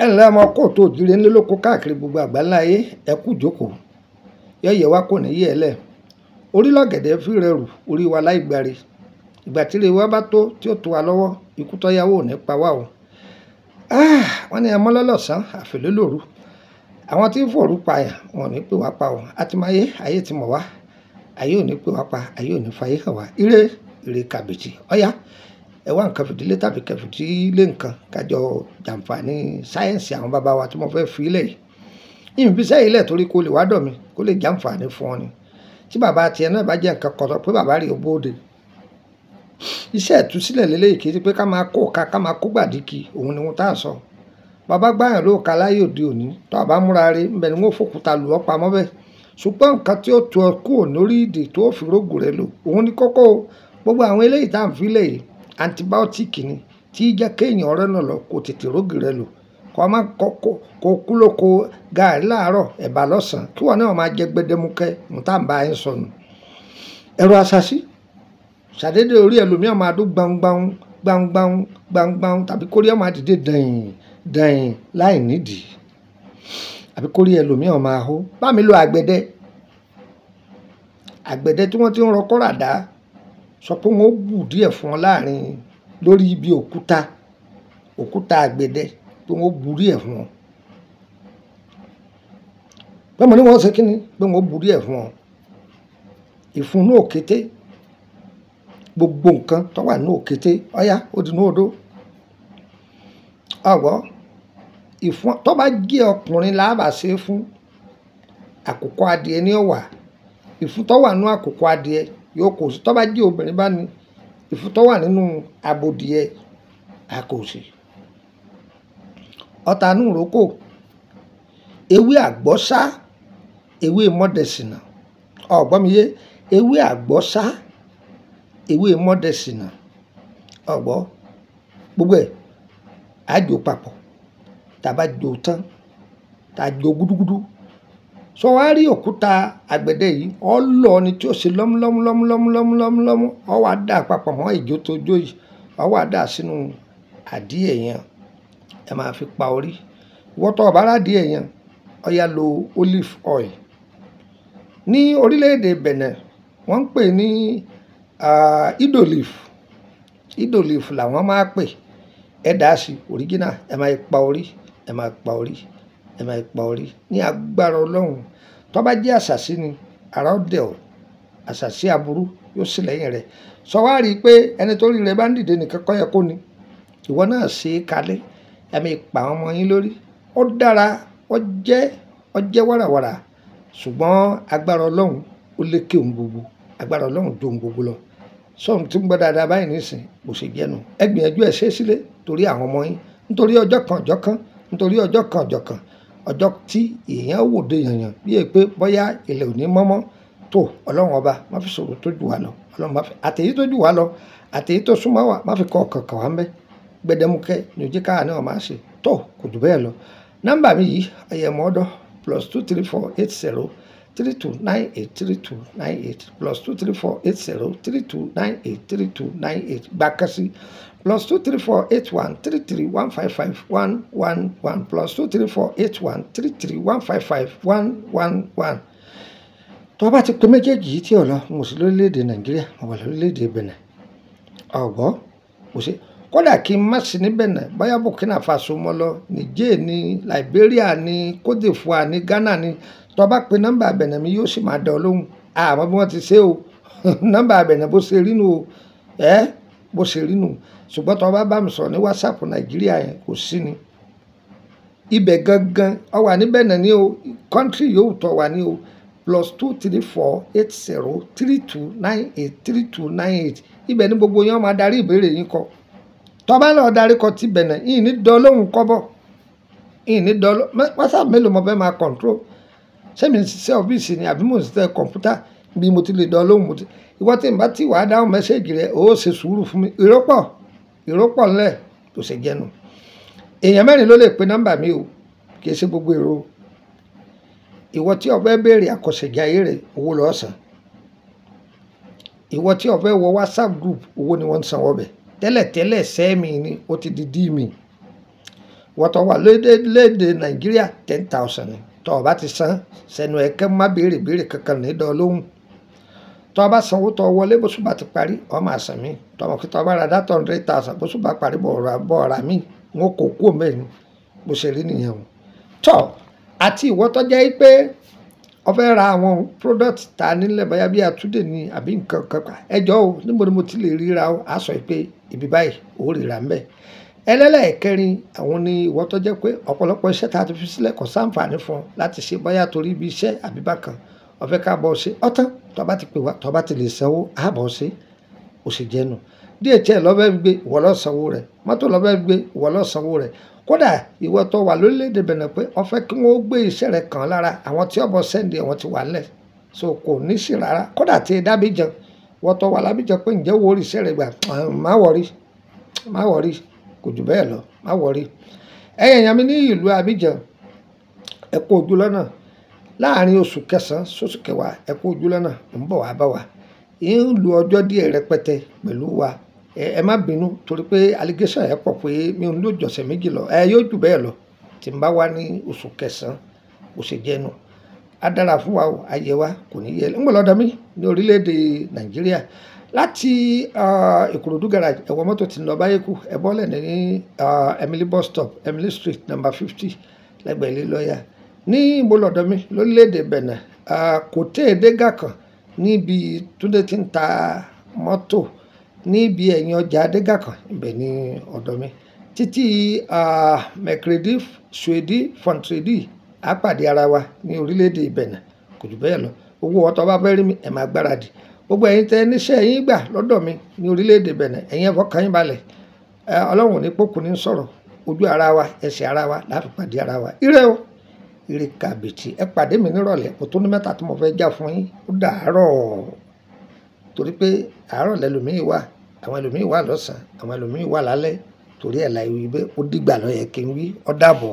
ẹ ǹlẹ́ ọmọ kóòtù òjìrè ńlẹ́ lóko káàkiri gbogbo àgbáńlá ayé ẹ kú jókòó yẹ̀yẹ̀ wa kò ní yẹ̀ ẹ́ lẹ̀ orí lọ́gẹ̀dẹ̀ fi rẹrù orí wa láì gbáre ìgbà tí ire wa bá tó tí ó tó wa lọ́wọ́ ikú tó yáwó ò ní pa wá o. wọ́n ní ẹmọ́ lọ́lọ́sàn àfẹ́lẹ́ lòru àwọn tí ń fòrú payàn wọn ò ní pè wá pa o àtìmáyé ayé ti mọ̀ wá ayé ò ní pè wá pa ayé ò ní fayé hàn wá ire kàbìtì ọ̀yá ẹ wá nǹkan fìdílé tàbí kẹfìdílé nǹkan kájọ jàǹfààní sáyẹ́ǹsì àwọn bàbá wa tí mo fẹ́ fi ilẹ̀ yìí ìbísẹ́ ilẹ̀ torí kó lè wá dọ̀ mí kó lè jàǹfààní fún ọ ni tí bàbá tiẹ̀ náà bá jẹ́ nǹkan kọ̀tọ̀ pé bàbá rí obóde iṣẹ́ ìtúsílẹ̀ lélẹ́yìí kì í ṣe pé ká máa kó ká máa kó gbàdíkì òun ni wọn tá à sọ bàbá gbáyàn ló ka láyé òde òní tó àbá múra rí ń bẹ ni wọn fòkúta lù ọ́ pamọ́ bẹ́ẹ̀ ṣùgbọ́n nǹkan tí ó tu ọ kúrò lórí ìdè tó fi rógùn rẹ lò òun ni kókó gbogbo àwọn eléyìí tá à ń fi lẹ̀ yìí antibiotic ni tí jẹ́ kéèyàn ọ̀rẹ́ náà lọ kó tètè rógì rẹ lò kó kú lóko gààrí láàárọ̀ ẹ̀bà lọ́sàn-án kí wọ́n náà máa jẹ gbẹdẹmukẹ́ mùtá ń bá yín sọnù. ẹ̀rọ àṣàṣì ṣàdédé orí ẹlòmíràn máa dún gbangban tàbí kórí ẹ̀ máa dìde dẹ̀yìn láì nídìí àbí kórí ẹlòmíràn máa hó bá mi lo àgbẹ̀dẹ tí wọ́n ti ń rọ kọ́ra dá sọ pé wọ́n bù díẹ̀ fún ọ láàrin lórí ibi òkúta àgbẹ̀dẹ pé wọ́n bù díẹ̀ fún ọ pé mo ní wọ́n ṣe kí ni pé wọ́n bù díẹ̀ fún ọ ìfun ní òkété gbogbo nǹkan tó wà ní òkété ọ̀yá ó di ní odó ọ̀gbọ́ ìfun tó bá jẹ́ ọkùnrin làbà ṣe fún àkùkọ adìẹ ní ọ̀wà ìfun tó wà ní àkùkọ adìẹ yóò kò sí tó bá jẹ́ obìnrin bá ní ìfun tó wà nínú abodìẹ àkòsí ọ̀tá nù rókò ewé àgbọ́sá ewé mọ́dẹ̀sìnà ọ̀gbọ́miyé ewé àgbọ́sá ewé mọ́dẹ̀sìnà ọ̀gbọ́ gbogbo ẹ̀ àjò papọ̀ tàbá jò tán tàjò gúdúgúdú sọ wá rí òkúta àgbẹ̀dẹ yìí ọlọ ni tí ó ṣe lọ́múlọ́mú ọ wá dà papọ̀ mọ́ ìjó tó jó yìí ọ wá dà sínú àdíyẹ yẹn ẹ máa fi pa orí ìwọ́tọ̀ ọ̀bára àdíyẹ yẹn ó yá lo olive oil ní orílẹ̀-èdè Benin wọ́n ń pè ní idolif làwọn máa pè ẹ dà sí original ẹ máa pa orí ní agbára Ọlọ́run tó bá jẹ́ àṣàṣì ni ara ó dẹ̀ ọ́ àṣàṣì aburú yóò sì lẹ́yìn rẹ̀ sọ wá rí i pé ẹni tó rí rẹ bá ń dìde nìkan kọ́ yẹ kó ni ìwọ náà ṣe é kalẹ̀ ẹ máa pa àwọn ọmọ yín lórí ó dára ó jẹ́ wàràwàrà ṣùgbọ́n agbára Ọlọ́run ó lékè ohun gbogbo agbára Ọlọ́run ju ohun gbogbo lọ sọ́run tí ń gbọ́ dáadáa báyìí nísìn bó ṣe jẹ́nu ẹ gbìyànjú ẹ ṣe é sílé torí àwọn ọmọ yín nítorí ọjọ́ kan ọjọ́ tí èèyàn wò dé yànyàn bí è pé bóyá ilẹ̀ ò ní mọ́mọ́ tó Ọlọ́run ọba má fi sọ̀rọ̀ tó jù wá lọ Ọlọ́run má fi àtẹ̀yí tó jù wá lọ àtẹ̀yí tó súnmọ́ wà má fi kọ́ ọ̀kọ̀ọ̀kan wá ń bẹ́ gbẹdẹmukẹ́ ní ojú káà náà máa ṣe tó kò jù bẹ́ẹ̀ lọ nọ́mbà mi yìí ọ̀yẹ̀mọ́ ọ̀dọ́ +23480 3298 +23480 3298 gbàkásí +23481 33155 111 +23481 33155 111 tó bá ti pé méjèèjì yìí tí ò lọ mo sì lórílẹ̀‐èdè Nàìjíríà mo wà lórílẹ̀‐èdè Benin ọ̀gbọ́ kò sí kódà kí n má sí ní Benin bóyá Burkina Faso mọ́ lọ Niger ní Liberia ní Côte d'Ivoire ní Ghana ní tó bá pe nọ́mbà Benin mi yóò sì máa dán lóhùn àmọ́ bí wọ́n ti ṣe o nọ́mbà Benin bó ṣe rí nù o bó ṣe rí nù ṣùgbọ́n tó bá bá mi sọ̀rọ̀ ní WhatsApp Nàìjíríà yẹn kò sí ni ibẹ̀ gangan ọ wà ní Benin ní o kọ́ńtírì yóò tọ́ wà ní o +23480 3298 3298 ibẹ̀ ní gbogbo yẹn máa darí ìbéèrè yín kọ tó bá lọ darí kọ ti Benin yìí ní dán lóhùn kọ́bọ̀ yìí ní dán WhatsApp mélòó mo fẹ́ máa control sẹ́mi ń ṣiṣẹ́ ọ́fíìsì ni àbí mo ń ṣiṣẹ́ kọ̀ǹpútà bí mo ti lè dán lóhùn ìwọ tí n bá ti wàá dáhùn mẹ́sẹ̀gì rẹ ó ṣe sùúrù fún mi ìrọ́pọ̀ ńlẹ̀ tó ṣe jẹ́nu èèyàn mẹ́rin ló lè pe nọ́mbà mi o kì í ṣe gbogbo èrò ìwọ tí o fẹ́ béèrè àkọsẹ̀jáyé rẹ owó lọ́ọ́ san ìwọ tí o fẹ́ wọ WhatsApp group owó ni wọ́n ń sanwó bẹ̀ tẹ́lẹ̀tẹ́lẹ̀ sẹ́ẹ̀mì ni ó ti di dí mi wọ́n tó wà lédè Nàìjíríà 10,000 ni tó o bá ti san sẹ́nu ẹ̀kẹ́ má béèrè kankan ní dán lóhùn tó o bá sanwó tó wọlé bó ṣùgbọ́n ti parí ọ máa san mí tọmọ kí tó o bá ra dátà 100,000 bó ṣùgbọ́n parí bọ̀ ra mí wọn kò kú mẹ́rin bó ṣe rí nìyẹn o tọ́ àti ìwọ tó jẹ́ pé o fẹ́ ra àwọn product ta nílẹ̀ bóyá bí àtúndè ni àbí nǹkan kankan ẹjọ́ o níbo ni mo ti lè ríra o á sọ pé ibi báyìí ó ríra ń bẹ̀ ẹlẹ́lẹ́ẹ̀kẹrin àwọn ni ìwọ tó jẹ́ pé ọ̀pọ̀lọpọ̀ iṣẹ́ tá a ti fi sílẹ̀ kò sáǹfààní fún ọ láti ṣe bóyá torí ibi iṣẹ́ àbí bákan o fẹ́ ká bọ́ ṣe ọ̀tán tó bá ti pè wá tó bá ti lè sanwó àbọ̀ ṣe ó sì jẹ́nu DHL lọ́fẹ́ gbé ìwọ ló sanwó rẹ̀ mọ́tò lọ́fẹ́ gbé ìwọ ló sanwó rẹ̀ kódà ìwọ tó wà lórílẹ̀‐èdè Benin pé o fẹ́ kí wọ́n gbé iṣẹ́ rẹ̀ kàn lára àwọn tí ọ̀bọ̀ sẹ́ndì àwọn ti wà lẹ̀ so kò ní sí rárá kódà tí dábìjan ìwọ tó wà lábìjan pé ǹjẹ́ wo iṣẹ́ rẹ̀ gbà má wọrí kò jù bẹ́ẹ̀ lọ má wọrí ẹ̀yìn yẹn mi ní ìlú Abidjan ẹ kú ojú lọ́nà láàrin oṣù kẹsàn-án sóṣù kẹwàá ẹ kú ojú lọ́nà ń bọ̀ wá bá wa ń lu ọjọ́ díẹ̀ rẹpẹtẹ pẹ̀lú wa ẹ má bínú torí pé allegation ẹ pọ̀ pé mi ò ń lò jọ̀sẹ̀ méjì lọ yóò jù bẹ́ẹ̀ lọ tí n bá wá ní oṣù kẹsàn-án ó ṣe jẹ́nu á dára fún wa o ayé wa kò ní yẹ ń bọ̀ lọ́dọ̀ mi ní orílẹ̀-èdè Nàìjíríà láti Ìkòròdú garage ẹ̀wọ̀ mọ́tò tí ń lọ báyé kù ẹ bọ́lẹ̀ ní Emily bus stop Emily street number 50 lẹ́gbẹ̀ẹ́ ilé lọ́ọ̀yà ní ìmọ̀lọ́dọ̀ mi lórílẹ̀-èdè Benin kò tẹ́ ẹ̀ẹ́dẹ́gà kan níbi Túndé tí ń ta mọ́tò níbi ẹ̀yìn ọjà adégà kan ibẹ̀ ní ọ̀dọ̀ mi títí Mercredi Suedi Fontredi àpàdé ara wa ní orílẹ̀-èdè Benin kò jù bẹ́ẹ̀ lọ owó ọ̀tọ̀ bá fẹ́ rí mi ẹ̀ máa gbáradì gbogbo ẹ̀yin tẹ́ níṣẹ́ yín gbà lọ́dọ̀ mi ní orílẹ̀-èdè Benin ẹ̀yin ẹ̀fọ́ kan yín balẹ̀ ọlọ́run ní pókù ní sọ̀rọ̀ ojú ara wa ẹsẹ̀ ara wa láti pàdé ara wa ire o ire kàbìtì ẹ pàdé mi nírọ̀lẹ́ mo tó ní mẹ́ta tí mo fẹ́ já fún yín ó dàárọ̀ torí pé àárọ̀ lẹ́lòmíì wà àwọn ẹlòmíì wà lọ́sàn-án àwọn ẹlòmíì wà lálẹ́ torí ẹ̀ láì wí bẹ́ẹ̀ ó dìgbà ló yẹ kí n wí ó dàbọ̀.